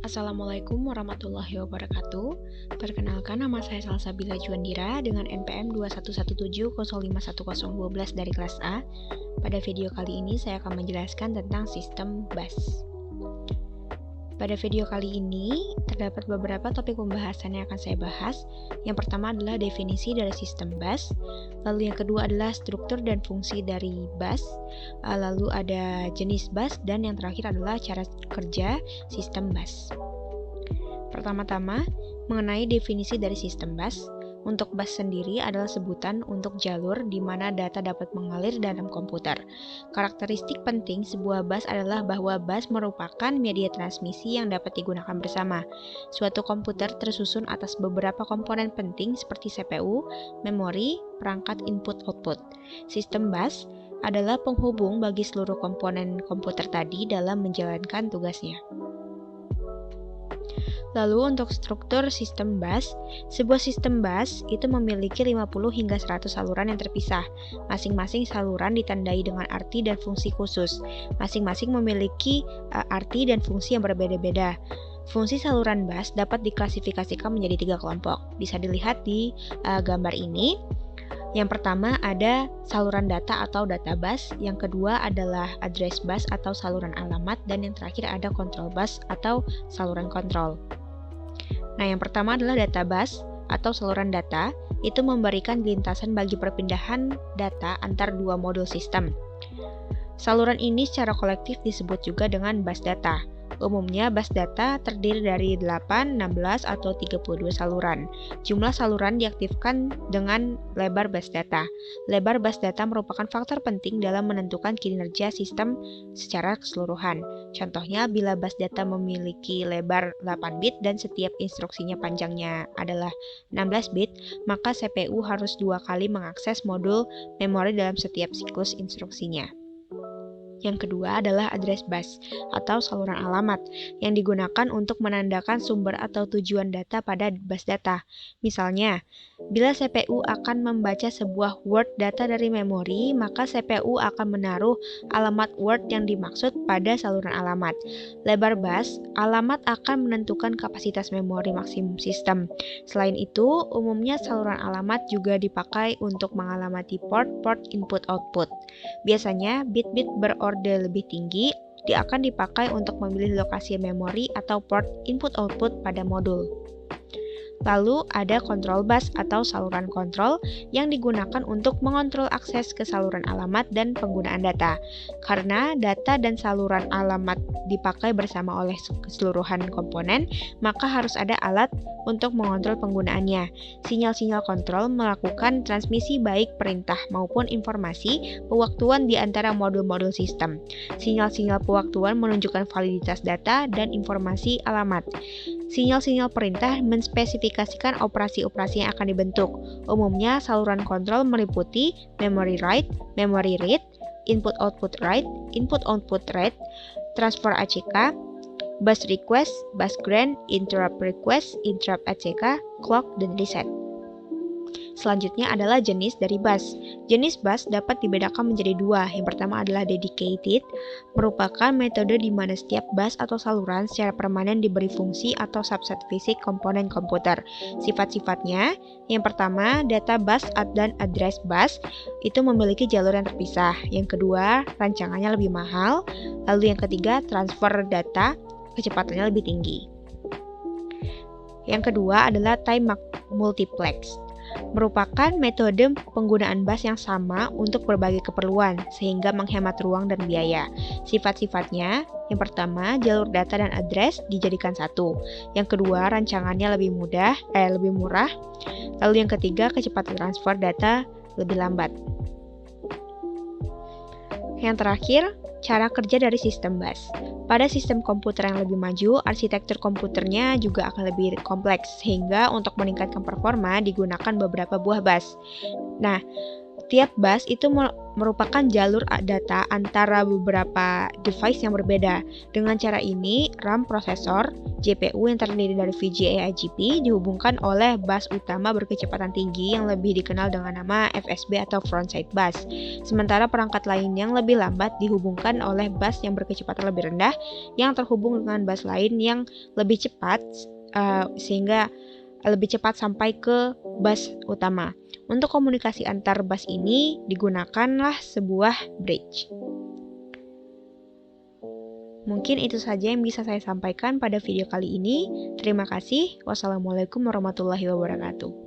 Assalamualaikum warahmatullahi wabarakatuh. Perkenalkan, nama saya Salsabila Juandira dengan NPM 21170511012 dari kelas A. Pada video kali ini saya akan menjelaskan tentang sistem bus. Pada video kali ini terdapat beberapa topik pembahasan yang akan saya bahas. Yang pertama adalah definisi dari sistem bus, lalu yang kedua adalah struktur dan fungsi dari bus, lalu ada jenis bus, dan yang terakhir adalah cara kerja sistem bus. Pertama-tama, mengenai definisi dari sistem bus. Untuk bus sendiri adalah sebutan untuk jalur di mana data dapat mengalir dalam komputer. Karakteristik penting sebuah bus adalah bahwa bus merupakan media transmisi yang dapat digunakan bersama. Suatu komputer tersusun atas beberapa komponen penting seperti CPU, memori, perangkat input-output. Sistem bus adalah penghubung bagi seluruh komponen komputer tadi dalam menjalankan tugasnya. Lalu untuk struktur sistem bus, sebuah sistem bus itu memiliki 50 hingga 100 saluran yang terpisah. Masing-masing saluran ditandai dengan arti dan fungsi khusus. Masing-masing memiliki arti dan fungsi yang berbeda-beda. Fungsi saluran bus dapat diklasifikasikan menjadi 3 kelompok. Bisa dilihat di gambar ini. Yang pertama ada saluran data atau data bus, yang kedua adalah address bus atau saluran alamat, dan yang terakhir ada control bus atau saluran kontrol. Nah, yang pertama adalah data bus atau saluran data, itu memberikan lintasan bagi perpindahan data antar dua modul sistem. Saluran ini secara kolektif disebut juga dengan bus data. Umumnya bus data terdiri dari 8, 16, atau 32 saluran. Jumlah saluran diaktifkan dengan lebar bus data. Lebar bus data merupakan faktor penting dalam menentukan kinerja sistem secara keseluruhan. Contohnya, bila bus data memiliki lebar 8 bit dan setiap instruksinya panjangnya adalah 16 bit, maka CPU harus 2 kali mengakses modul memori dalam setiap siklus instruksinya. Yang kedua adalah address bus atau saluran alamat yang digunakan untuk menandakan sumber atau tujuan data pada bus data. Misalnya, bila CPU akan membaca sebuah word data dari memori, maka CPU akan menaruh alamat word yang dimaksud pada saluran alamat. Lebar bus alamat akan menentukan kapasitas memori maksimum sistem. Selain itu, umumnya saluran alamat juga dipakai untuk mengalamati port-port input-output. Biasanya, bit-bit berorder lebih tinggi akan dipakai untuk memilih lokasi memori atau port input-output pada modul. Lalu ada control bus atau saluran kontrol yang digunakan untuk mengontrol akses ke saluran alamat dan penggunaan data. Karena data dan saluran alamat dipakai bersama oleh keseluruhan komponen, maka harus ada alat untuk mengontrol penggunaannya. Sinyal-sinyal kontrol melakukan transmisi baik perintah maupun informasi pewaktuan di antara modul-modul sistem. Sinyal-sinyal pewaktuan menunjukkan validitas data dan informasi alamat. Sinyal-sinyal perintah menspesifikasikan operasi-operasi yang akan dibentuk. Umumnya, saluran kontrol meliputi memory write, memory read, input-output write, input-output read, transfer ACK, bus request, bus grant, interrupt request, interrupt ACK, clock, dan reset. Selanjutnya adalah jenis dari bus. Jenis bus dapat dibedakan menjadi 2. Yang pertama adalah dedicated, merupakan metode di mana setiap bus atau saluran secara permanen diberi fungsi atau subset fisik komponen komputer. Sifat-sifatnya, yang pertama, data bus dan address bus itu memiliki jalur yang terpisah. Yang kedua, rancangannya lebih mahal. Lalu yang ketiga, transfer data kecepatannya lebih tinggi. Yang kedua adalah time multiplex, merupakan metode penggunaan bus yang sama untuk berbagai keperluan, sehingga menghemat ruang dan biaya. Sifat-sifatnya, yang pertama, jalur data dan address dijadikan satu. Yang kedua, rancangannya lebih murah. Lalu yang ketiga, kecepatan transfer data lebih lambat. Yang terakhir, cara kerja dari sistem bus. Pada sistem komputer yang lebih maju, arsitektur komputernya juga akan lebih kompleks, sehingga untuk meningkatkan performa digunakan beberapa buah bus. Nah, Setiap bus itu merupakan jalur data antara beberapa device yang berbeda. Dengan cara ini, RAM prosesor, GPU yang terdiri dari VGA IGP dihubungkan oleh bus utama berkecepatan tinggi yang lebih dikenal dengan nama FSB atau frontside bus. Sementara perangkat lain yang lebih lambat dihubungkan oleh bus yang berkecepatan lebih rendah yang terhubung dengan bus lain yang lebih cepat sehingga lebih cepat sampai ke bus utama. Untuk komunikasi antar bus ini digunakanlah sebuah bridge. Mungkin itu saja yang bisa saya sampaikan pada video kali ini. Terima kasih. Wassalamualaikum warahmatullahi wabarakatuh.